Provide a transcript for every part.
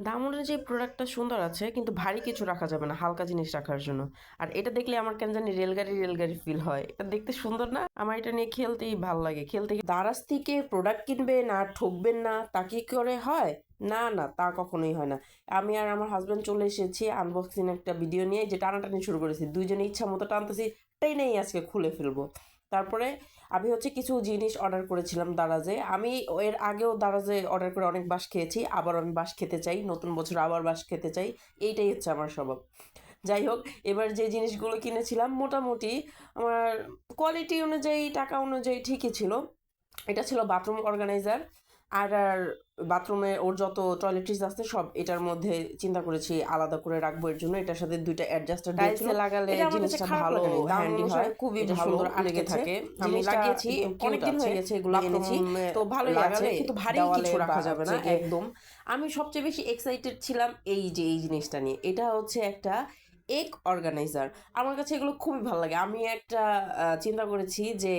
দাম অনুযায়ী প্রোডাক্টটা সুন্দর আছে কিন্তু ভারী কিছু রাখা যাবে না হালকা জিনিস রাখার জন্য। আর এটা দেখলে আমার কেন জানি রেলগাড়ি রেলগাড়ি ফিল হয়। এটা দেখতে সুন্দর না? আমার এটা নিয়ে খেলতেই ভাল লাগে। খেলতে দারাজ থেকে প্রোডাক্ট কিনবেন আর ঠকবেন না তা কি করে হয়? না না, তা কখনোই হয় না। আমি আর আমার হাজব্যান্ড চলে এসেছি আনবক্সিং একটা ভিডিও নিয়ে, যে টানাটানি শুরু করেছি, দুইজনে ইচ্ছা মতো টানতেছি, টাইনাই আজকে খুলে ফেলবো। তারপরে আমি হচ্ছে কিছু জিনিস অর্ডার করেছিলাম দারাজে। আমি এর আগেও দারাজে অর্ডার করে অনেক বাঁশ খেয়েছি, আবার আমি বাঁশ খেতে চাই, নতুন বছর আবার বাঁশ খেতে চাই। এইটাই হচ্ছে আমার স্বভাব। যাই হোক, এবার যে জিনিসগুলো কিনেছিলাম মোটামুটি আমার কোয়ালিটি অনুযায়ী টাকা অনুযায়ী ঠিকই ছিল। এটা ছিল বাথরুম অর্গানাইজার। আর বাথরুমে ওর যত টয়লেট্রিজ আছে সব এটার মধ্যে চিন্তা করেছি আলাদা করে রাখবো। এর জন্য এটার সাথে দুইটা অ্যাডজাস্টার দিয়েছিল। টাইলসে লাগালে এটা আমার কাছে জিনিসটা খারাপ ভালো লাগে নাই, দাম হ্যান্ডি অনুসারে হয়, খুবই এটা ভালো সুন্দর আটকে লেগেছে। থাকে। আমি জিনিসটা লাগিয়েছি, একদম কিউট অনেকদিন আছে। হয়ে গেছে এগুলো এনেছি, বাথরুমে তো ভালোই আছে, লাগালে কিন্তু ভারী দেওয়ালে কিছু বা রাখা যাবে না হচ্ছে গিয়ে একদম। আমি সবচেয়ে বেশি এক্সাইটেড ছিলাম এই যে এই জিনিসটা নিয়ে। এটা হচ্ছে একটা এগ অর্গানাইজার। আমার কাছে এগুলো খুবই ভালো লাগে। আমি একটা চিন্তা করেছি যে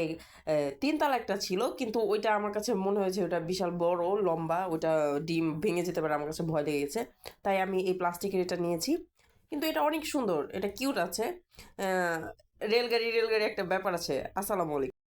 ৩ তালা একটা ছিল, কিন্তু ওইটা আমার কাছে মনে হয়েছে ওটা বিশাল বড় লম্বা, ওইটা ডিম ভেঙে যেতে পারে, আমার কাছে ভয় লেগে গেছে। তাই আমি এই প্লাস্টিকের এটা নিয়েছি। কিন্তু এটা অনেক সুন্দর, এটা কিউট আছে। রেলগাড়ি রেলগাড়ি একটা ব্যাপার আছে। আসসালামু আলাইকুম।